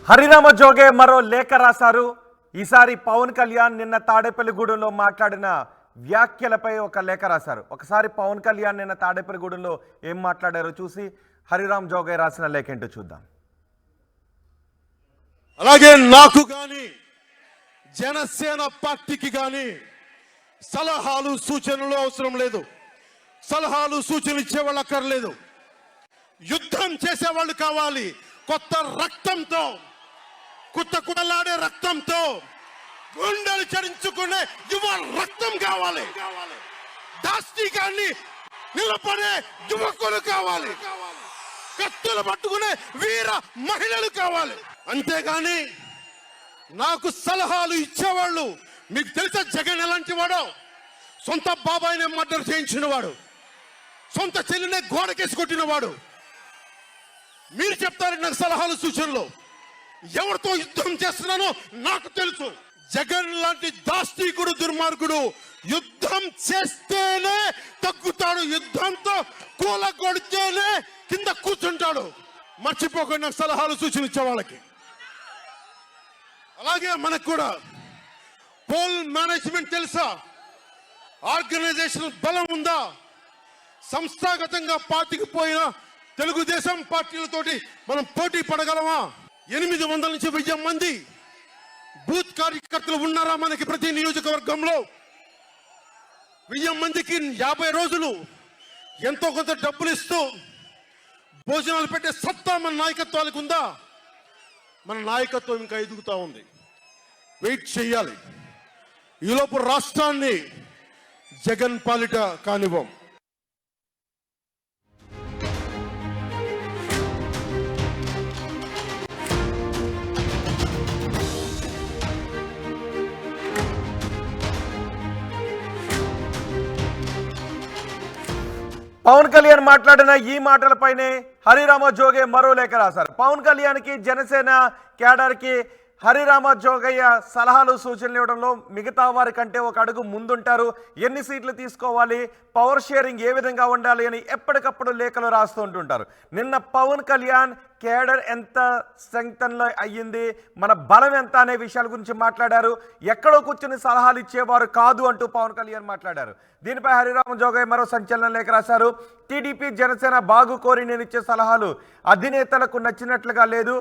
హరిరామ జోగే మరో లేఖ రాశారు. ఈసారి పవన్ కళ్యాణ్ నిన్న తాడేపల్లిగూడెంలో మాట్లాడిన వ్యాఖ్యలపై ఒక లేఖ రాశారు. ఒకసారి పవన్ కళ్యాణ్ నిన్న తాడేపల్లిగూడెంలో ఏం మాట్లాడారో చూసి హరిరామ జోగే రాసిన లేఖ ఏంటో చూద్దాం. అలాగే నాకు కానీ జనసేన పార్టీకి కానీ సలహాలు సూచనలు అవసరం లేదు. సలహాలు సూచనలు ఇచ్చేవాళ్ళు అక్కర్లేదు. యుద్ధం చేసేవాళ్ళు కావాలి. కొత్త రక్తంతో, కొత్త కుడలాడే రక్తంతో, గుండెలు చరించుకునే యువ రక్తం కావాలి. దాష్టికాన్ని నిలబడే యువకులు కావాలి. కత్తులు పట్టుకునే వీర మహిళలు కావాలి. అంతేగాని నాకు సలహాలు ఇచ్చేవాళ్ళు, మీకు తెలుసా జగన్ ఎలాంటి వాడో? సొంత బాబాయినే మర్డర్ చేయించిన వాడు, సొంత చెల్లినే గోడకేసి కొట్టిన వాడు. మీరు చెప్తారు నాకు సలహాలు సూచనలు. ఎవరితో యుద్ధం చేస్తున్నానో నాకు తెలుసు. జగన్ లాంటి దాష్టీకుడు, దుర్మార్గుడు యుద్ధం చేస్తేనే తగ్గుతాడు. యుద్ధంతో కూలగొడితేనే కింద కూర్చుంటాడు. మర్చిపోకుండా నాకు సలహాలు సూచనలు ఇచ్చే వాళ్ళకి. అలాగే మనకు కూడా పోల్ మేనేజ్మెంట్ తెలుసా? ఆర్గనైజేషన్ బలం ఉందా? సంస్థాగతంగా పార్టీకి పోయిన తెలుగుదేశం పార్టీలతోటి మనం పోటీ పడగలమా? 800 నుంచి 1000 మంది బూత్ కార్యకర్తలు ఉన్నారా మనకి ప్రతి నియోజకవర్గంలో? 1000 మందికి 50 రోజులు ఎంతో కొంత డబ్బులు ఇస్తూ భోజనాలు పెట్టే సత్తా మన నాయకత్వానికి ఉందా? మన నాయకత్వం ఇంకా ఎదుగుతూ ఉంది. వెయిట్ చేయాలి. ఈలోపు రాష్ట్రాన్ని జగన్ పాలిట కానివ్వం. పవన్ కళ్యాణ్ మాట్లాడిన ఈ మాటలపైనే హరిరామ జోగే మరో లేఖ రాశారు. పవన్ కళ్యాణ్కి, జనసేన క్యాడర్కి హరిరామ జోగయ్య సలహాలు సూచనలు ఇవ్వడంలో మిగతా వారి కంటే ఒక అడుగు ముందుంటారు. ఎన్ని సీట్లు తీసుకోవాలి, పవర్ షేరింగ్ ఏ విధంగా ఉండాలి అని ఎప్పటికప్పుడు లేఖలు రాస్తూ ఉంటుంటారు. నిన్న పవన్ కళ్యాణ్ క్యాడర్ ఎంత స్ట్రెంగ్తన్లో అయ్యింది, మన బలం ఎంత అనే విషయాల గురించి మాట్లాడారు. ఎక్కడో కూర్చుని సలహాలు ఇచ్చేవారు కాదు అంటూ పవన్ కళ్యాణ్ మాట్లాడారు. దీనిపై హరిరామ జోగయ్య మరో సంచలన లేఖ రాశారు. టీడీపీ, జనసేన బాగు కోరి నేను ఇచ్చే సలహాలు అధినేతలకు నచ్చినట్లుగా లేదు,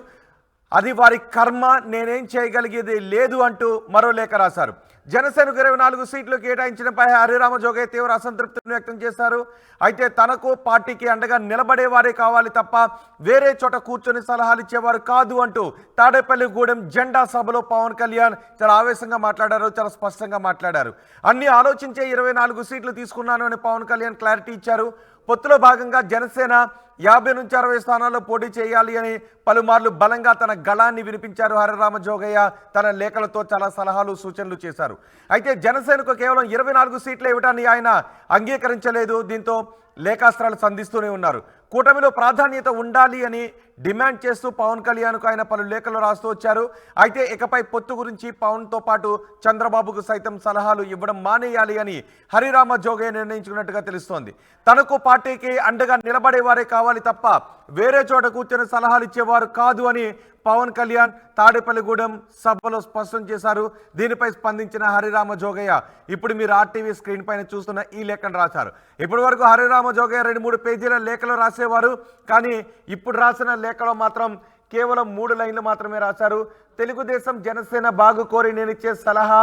అది వారి కర్మ, నేనేం చేయగలిగేది లేదు అంటూ మరో లేఖ రాశారు. జనసేనకు 24 సీట్లు కేటాయించడంపై హరిరామ జోగయ్య తీవ్ర అసంతృప్తిని వ్యక్తం చేశారు. అయితే తనకు, పార్టీకి అండగా నిలబడేవారే కావాలి తప్ప వేరే చోట కూర్చొని సలహాలు ఇచ్చేవారు కాదు అంటూ తాడేపల్లిగూడెం జెండా సభలో పవన్ కళ్యాణ్ చాలా ఆవేశంగా మాట్లాడారు, చాలా స్పష్టంగా మాట్లాడారు. అన్ని ఆలోచించే 24 సీట్లు తీసుకున్నాను అని పవన్ కళ్యాణ్ క్లారిటీ ఇచ్చారు. పొత్తులో భాగంగా జనసేన 50 నుంచి 60 స్థానాల్లో పోటీ చేయాలి అని పలుమార్లు బలంగా తన గళాన్ని వినిపించారు. హరిరామ జోగయ్య తన లేఖలతో చాలా సలహాలు సూచనలు చేశారు. అయితే జనసేనకు కేవలం 24 సీట్లు ఇవ్వడాన్ని ఆయన అంగీకరించలేదు. దీంతో లేఖాస్త్రాలు సంధిస్తూనే ఉన్నారు. కూటమిలో ప్రాధాన్యత ఉండాలి అని డిమాండ్ చేస్తూ పవన్ కళ్యాణ్కు ఆయన పలు లేఖలు రాస్తూ వచ్చారు. అయితే ఇకపై పొత్తు గురించి పవన్తో పాటు చంద్రబాబుకు సైతం సలహాలు ఇవ్వడం మానేయాలి అని హరిరామ జోగయ్య నిర్ణయించుకున్నట్టుగా తెలుస్తోంది. తనకు, పార్టీకి అండగా నిలబడేవారే కావాలి తప్ప వేరే చోట కూర్చొని సలహాలు ఇచ్చేవారు కాదు అని పవన్ కళ్యాణ్ తాడేపల్లిగూడెం సభలో స్పష్టం చేశారు. దీనిపై స్పందించిన హరిరామ జోగయ్య ఇప్పుడు మీరు ఆర్టీవీ స్క్రీన్ పైన చూస్తున్న ఈ లేఖను రాశారు. ఇప్పటి వరకు హరిరామ జోగయ్య 2-3 పేజీల లేఖలు రాసేవారు. కానీ ఇప్పుడు రాసిన లేఖలో మాత్రం కేవలం 3 లైన్లు మాత్రమే రాశారు. తెలుగుదేశం, జనసేన బాగు కోరి నేను ఇచ్చే సలహా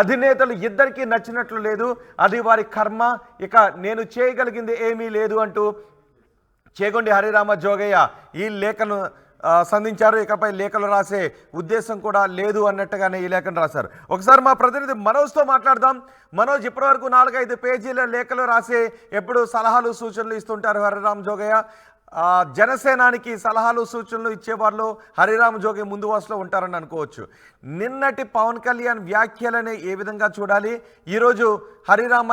అధినేతలు ఇద్దరికీ నచ్చినట్లు లేదు, అది వారి కర్మ, ఇక నేను చేయగలిగింది ఏమీ లేదు అంటూ చేగొండి హరిరామ జోగయ్య ఈ లేఖను సంధించారు. ఇకపై లేఖలు రాసే ఉద్దేశం కూడా లేదు అన్నట్టుగానే ఈ లేఖను రాశారు. ఒకసారి మా ప్రతినిధి మనోజ్తో మాట్లాడదాం. మనోజ్, ఇప్పటివరకు 4-5 పేజీల లేఖలు రాసే ఎప్పుడు సలహాలు సూచనలు ఇస్తుంటారు హరిరామ జోగయ్య. జనసేనానికి సలహాలు సూచనలు ఇచ్చేవాళ్ళు హరిరామ జోగయ్య ముందు వరుసలో ఉంటారని అనుకోవచ్చు. నిన్నటి పవన్ కళ్యాణ్ వ్యాఖ్యలనే ఏ విధంగా చూడాలి? ఈరోజు హరిరామ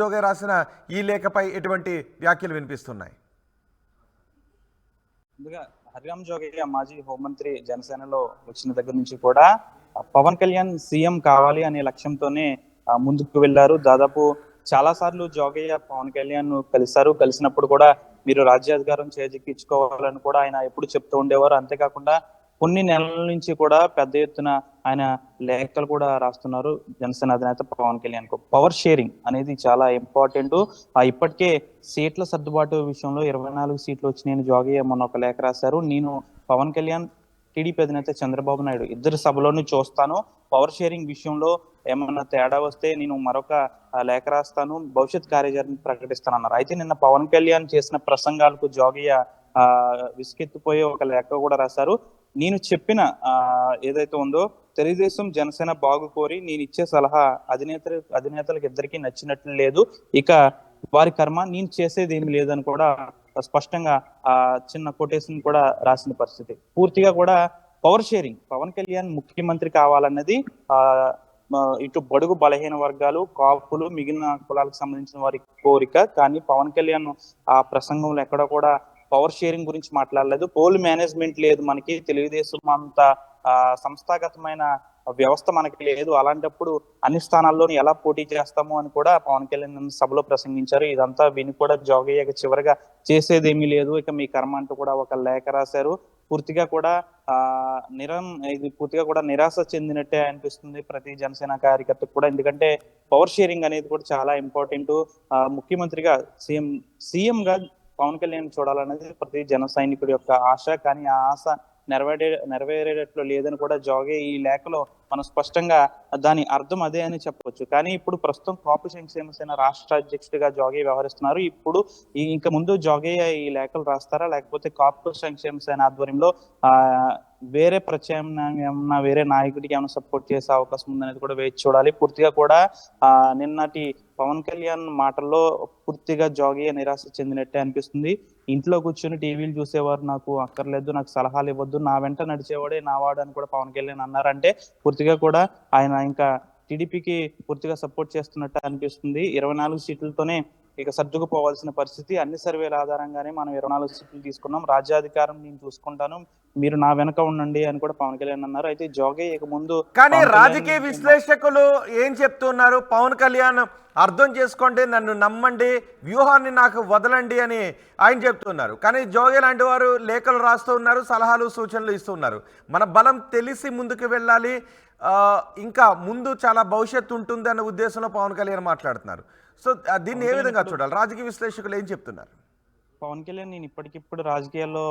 జోగయ్య రాసిన ఈ లేఖపై ఎటువంటి వ్యాఖ్యలు వినిపిస్తున్నాయి? ముందుగా హరిరామ జోగయ్య మాజీ హోంమంత్రి జనసేనలో వచ్చిన దగ్గర నుంచి కూడా పవన్ కళ్యాణ్ సీఎం కావాలి అనే లక్ష్యంతోనే ముందుకు వెళ్లారు. దాదాపు చాలా సార్లు జోగయ్య పవన్ కళ్యాణ్ కలిసినప్పుడు కూడా మీరు రాజ్యాధికారం చేజిక్కించుకోవాలని కూడా ఆయన ఎప్పుడు చెప్తూ ఉండేవారు. అంతేకాకుండా కొన్ని నెలల నుంచి కూడా పెద్ద ఎత్తున ఆయన లేఖలు కూడా రాస్తున్నారు జనసేన అధినేత పవన్ కళ్యాణ్ కు. పవర్ షేరింగ్ అనేది చాలా ఇంపార్టెంట్. ఇప్పటికే సీట్ల సర్దుబాటు విషయంలో 24 సీట్లు వచ్చినాయని జోగయ్య మొన్న ఒక లేఖ రాశారు. నేను పవన్ కళ్యాణ్, టీడీపీ అధినేత చంద్రబాబు నాయుడు ఇద్దరు సభలోని చూస్తాను. పవర్ షేరింగ్ విషయంలో ఏమన్నా తేడా వస్తే నేను మరొక లేఖ రాస్తాను, భవిష్యత్ కార్యాచరణ ప్రకటిస్తానన్నారు. అయితే నిన్న పవన్ కళ్యాణ్ చేసిన ప్రసంగాలకు జోగయ్య విసుకెత్తిపోయే ఒక లేఖ కూడా రాశారు. నేను చెప్పిన ఏదైతే ఉందో తెలుగుదేశం జనసేన బాగు కోరి నేను ఇచ్చే సలహా అధినేతలకు ఇద్దరికి నచ్చినట్లు లేదు, ఇక వారి కర్మ, నేను చేసేది ఏమి లేదని కూడా స్పష్టంగా చిన్న కొటేషన్ కూడా రాసిన పరిస్థితి. పూర్తిగా కూడా పవర్ షేరింగ్, పవన్ కళ్యాణ్ ముఖ్యమంత్రి కావాలన్నది ఇటు బడుగు బలహీన వర్గాలు, కాపులు, మిగిలిన కులాలకు సంబంధించిన వారి కోరిక. కానీ పవన్ కళ్యాణ్ ఆ ప్రసంగంలో ఎక్కడ కూడా పవర్ షేరింగ్ గురించి మాట్లాడలేదు. పోల్ మేనేజ్మెంట్ లేదు మనకి, తెలుగుదేశం అంత సంస్థాగతమైన వ్యవస్థ మనకి లేదు. అలాంటప్పుడు అన్ని స్థానాల్లోని ఎలా పోటీ చేస్తాము అని కూడా పవన్ కళ్యాణ్ సభలో ప్రసంగించారు. ఇదంతా విని కూడా జోగయ్య చివరిగా చేసేదేమీ లేదు, ఇక మీ కర్మ అంటూ కూడా ఒక లేఖ రాశారు. పూర్తిగా కూడా పూర్తిగా కూడా నిరాశ చెందినట్టే అనిపిస్తుంది ప్రతి జనసేన కార్యకర్తకు కూడా. ఎందుకంటే పవర్ షేరింగ్ అనేది కూడా చాలా ఇంపార్టెంట్. ముఖ్యమంత్రిగా సీఎం గా పవన్ కళ్యాణ్ చూడాలనేది ప్రతి జన సైనికుడి యొక్క ఆశ. కానీ ఆ ఆశ నెరవేరేటట్లు లేదని కూడా జోగయ్య ఈ లేఖలో మనం స్పష్టంగా దాని అర్థం అదే అని చెప్పవచ్చు. కానీ ఇప్పుడు ప్రస్తుతం కాపు సంక్షేమ సేన రాష్ట్ర అధ్యక్షుడిగా జోగయ్య వ్యవహరిస్తున్నారు. ఇప్పుడు ఇంకా ముందు జోగయ్య ఈ లేఖలు రాస్తారా, లేకపోతే కాపు సంక్షేమ సేన ఆధ్వర్యంలో వేరే ప్రత్యామ్నాయం వేరే నాయకుడికి ఏమైనా సపోర్ట్ చేసే అవకాశం ఉందనేది కూడా వేచి చూడాలి. పూర్తిగా కూడా నిన్నటి పవన్ కళ్యాణ్ మాటల్లో పూర్తిగా జోగయ్య నిరాశ చెందినట్టే అనిపిస్తుంది. ఇంట్లో కూర్చొని టీవీలు చూసేవారు నాకు అక్కర్లేదు, నాకు సలహాలు ఇవ్వద్దు, నా వెంట నడిచేవాడే నావాడు అని కూడా పవన్ కళ్యాణ్ అన్నారంటే పూర్తిగా కూడా ఆయన ఇంకా టీడీపీకి పూర్తిగా సపోర్ట్ చేస్తున్నట్టు అనిపిస్తుంది. 24 సీట్లతోనే ఇక సర్దుకుపోవాల్సిన పరిస్థితి. అన్ని సర్వేల ఆధారంగానే మనం 24 సీట్లు తీసుకున్నాం, రాజ్యాధికారం నేను చూసుకుంటాను, మీరు నా వెనక ఉండండి అని కూడా పవన్ కళ్యాణ్ అన్నారు. అయితే జోగయ్య ఇక ముందు కానీ రాజకీయ విశ్లేషకులు ఏం చెప్తున్నారు, పవన్ కళ్యాణ్ అర్థం చేసుకోండి, నన్ను నమ్మండి, వ్యూహాన్ని నాకు వదలండి అని ఆయన చెప్తున్నారు. కానీ జోగయ్య లాంటి వారు లేఖలు రాస్తూ ఉన్నారు, సలహాలు సూచనలు ఇస్తున్నారు. మన బలం తెలిసి ముందుకు వెళ్ళాలి, ఇంకా ముందు చాలా భవిష్యత్తు ఉంటుంది అన్న ఉద్దేశంలో పవన్ కళ్యాణ్ మాట్లాడుతున్నారు. సో దీన్ని ఏ విధంగా చూడాలి, రాజకీయ విశ్లేషకులు ఏం చెప్తున్నారు? పవన్ కళ్యాణ్ నేను ఇప్పటికిప్పుడు రాజకీయాల్లో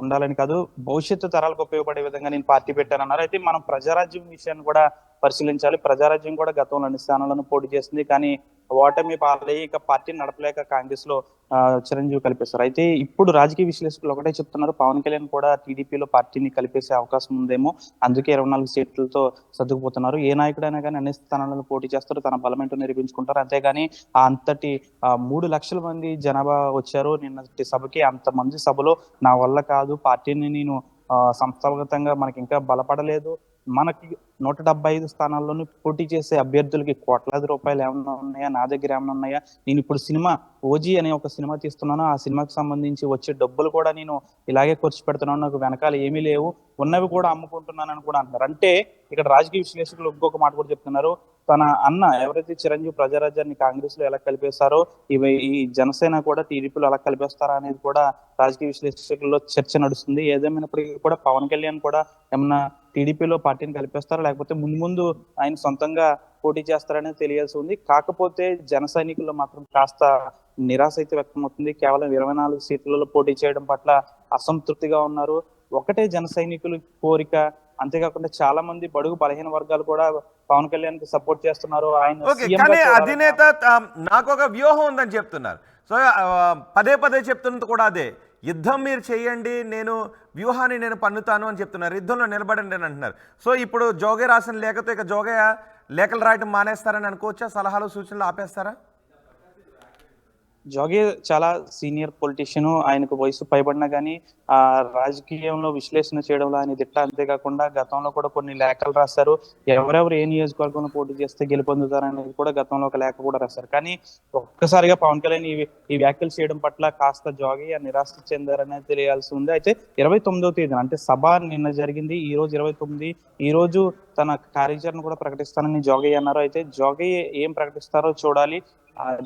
ఉండాలని కాదు, భవిష్యత్తు తరాలకు ఉపయోగపడే విధంగా నేను పార్టీ పెట్టానన్నారు. అయితే మనం ప్రజారాజ్యం విషయాన్ని కూడా పరిశీలించాలి. ప్రజారాజ్యం కూడా గతంలో అన్ని స్థానాలను పోటీ చేస్తుంది, కానీ ఓటమి పాలయ్యి ఇక పార్టీని నడపలేక కాంగ్రెస్ లో చిరంజీవి కలిపేస్తారు. అయితే ఇప్పుడు రాజకీయ విశ్లేషకులు ఒకటే చెప్తున్నారు, పవన్ కళ్యాణ్ కూడా టీడీపీలో పార్టీని కలిపేసే అవకాశం ఉందేమో, అందుకే 24 సీట్లతో సర్దుకుపోతున్నారు. ఏ నాయకుడైనా కానీ అన్ని స్థానాలను పోటీ చేస్తారు, తన బలమేంటో నిరూపించుకుంటారు. అంతేగాని అంతటి 3 లక్షల మంది జనాభా వచ్చారు నిన్నటి సభకి, అంతమంది సభలో నా వల్ల కాదు, పార్టీని నేను సంస్థాగతంగా మనకి ఇంకా బలపడలేదు, మనకి 175 స్థానాల్లోనూ పోటీ చేసే అభ్యర్థులకి కోట్లాది రూపాయలు ఏమన్నా ఉన్నాయా, నా దగ్గర ఏమన్నా ఉన్నాయా, నేను ఇప్పుడు సినిమా ఓజీ అనే ఒక సినిమా తీస్తున్నాను, ఆ సినిమాకి సంబంధించి వచ్చే డబ్బులు కూడా నేను ఇలాగే ఖర్చు పెడుతున్నాను, నాకు వెనకాల ఏమీ లేవు, ఉన్నవి కూడా అమ్ముకుంటున్నానని కూడా అంటున్నారు. అంటే ఇక్కడ రాజకీయ విశ్లేషకులు ఇంకొక మాట కూడా చెప్తున్నారు, తన అన్న ఎవరైతే చిరంజీవి ప్రజారాజ్యాన్ని కాంగ్రెస్ లో ఎలా కలిపేస్తారో ఈ జనసేన కూడా టీడీపీలో ఎలా కలిపేస్తారా అనేది కూడా రాజకీయ విశ్లేషకుల్లో చర్చ నడుస్తుంది. ఏదేమైనప్పటికీ కూడా పవన్ కళ్యాణ్ కూడా ఏమన్నా టీడీపీలో పార్టీని కలిపేస్తారా, లేకపోతే ముందు ఆయన సొంతంగా పోటీ చేస్తారనేది తెలియాల్సి ఉంది. కాకపోతే జన సైనికుల్లో మాత్రం కాస్త నిరాశ అయితే వ్యక్తమవుతుంది. కేవలం 24 సీట్లలో పోటీ చేయడం పట్ల అసంతృప్తిగా ఉన్నారు. ఒకటే జన సైనికుల కోరిక, అంతేకాకుండా చాలా మంది బడుగు బలహీన వర్గాలు కూడా పవన్ కళ్యాణ్ కి సపోర్ట్ చేస్తున్నారు. ఆయన అధినేత నాకు ఒక వ్యూహం ఉందని చెప్తున్నారు. సో పదే పదే చెప్తున్నది కూడా అదే, యుద్ధం మీరు చేయండి, నేను వ్యూహాన్ని నేను పన్నుతాను అని చెప్తున్నారు, యుద్ధంలో నిలబడండి అని అంటున్నారు. సో ఇప్పుడు జోగయ్య రాసిన లేఖతో ఇక జోగయ్య లేఖలు రాయటం మానేస్తారని అనుకోవచ్చా, సలహాలు సూచనలు ఆపేస్తారా? జోగయ్య చాలా సీనియర్ పొలిటీషియన్, ఆయనకు వయసు పైబడినా కానీ రాజకీయంలో విశ్లేషణ చేయడంలో ఆయన దిట్ట. అంతేకాకుండా గతంలో కూడా కొన్ని లేఖలు రాశారు, ఎవరెవరు ఏ నియోజకవర్గంలో పోటీ చేస్తే గెలుపొందుతారనేది కూడా గతంలో ఒక లేఖ కూడా రాశారు. కానీ ఒక్కసారిగా పవన్ కళ్యాణ్ ఈ వ్యాఖ్యలు చేయడం పట్ల కాస్త జోగయ్య నిరాశ చెందారనేది తెలియాల్సి ఉంది. అయితే 29వ తేదీన అంటే సభ నిన్న జరిగింది, ఈ రోజు 29, ఈ రోజు తన కార్యాచరణ కూడా ప్రకటిస్తానని జోగయ్య అన్నారు. అయితే జోగయ్య ఏం ప్రకటిస్తారో చూడాలి.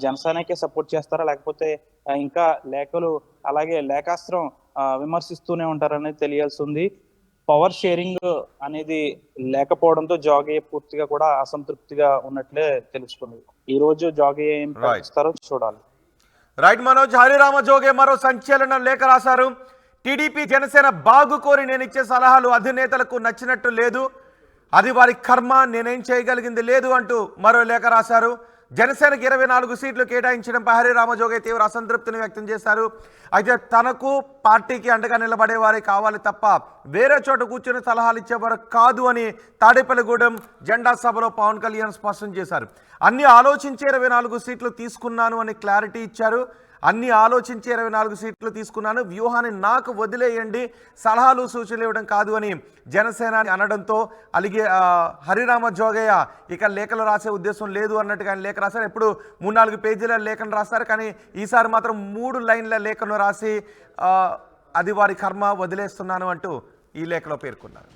జనసేనకే సపోర్ట్ చేస్తారా, లేకపోతే ఇంకా లేఖలు అలాగే లేఖాస్త్రం విమర్శిస్తూనే ఉంటారనేది తెలియాల్సి ఉంది. పవర్ షేరింగ్ అనేది లేకపోవడంతో జోగయ్య పూర్తిగా కూడా అసంతృప్తిగా ఉన్నట్లే తెలుస్తుంది. ఈ రోజు జోగయ్య ఏం ప్రకటిస్తారో చూడాలి. రైట్ మనోజ్, హరిరామ జోగే మరో సంచలన లేఖ రాశారు. టీడీపీ జనసేన బాగు కోరి నేను ఇచ్చే సలహాలు అధినేతలకు నచ్చినట్టు లేదు, అది వారి కర్మ, నేనేం చేయగలిగింది లేదు అంటూ మరో లేఖ రాశారు. జనసేనకు 24 సీట్లు కేటాయించడంపై హరిరామ జోగే తీవ్ర అసంతృప్తిని వ్యక్తం చేశారు. అయితే తనకు పార్టీకి అండగా నిలబడే వారే కావాలి తప్ప వేరే చోట కూర్చొని సలహాలు ఇచ్చేవారు కాదు అని తాడేపల్లిగూడెం జెండా సభలో పవన్ కళ్యాణ్ స్పష్టం చేశారు. అన్ని ఆలోచించి 24 సీట్లు తీసుకున్నాను అని క్లారిటీ ఇచ్చారు. అన్ని ఆలోచించి 24 సీట్లు తీసుకున్నాను, వ్యూహాన్ని నాకు వదిలేయండి, సలహాలు సూచనలు ఇవ్వడం కాదు అని జనసేన అనడంతో అలాగే హరిరామ జోగయ్య ఇక లేఖలు రాసే ఉద్దేశం లేదు అన్నట్టుగా ఆయన లేఖ రాశారు. ఎప్పుడు 3-4 పేజీల లేఖను రాస్తారు, కానీ ఈసారి మాత్రం 3 లైన్ల లేఖను రాసి అది వారి కర్మ, వదిలేస్తున్నాను అంటూ ఈ లేఖలో పేర్కొన్నారు.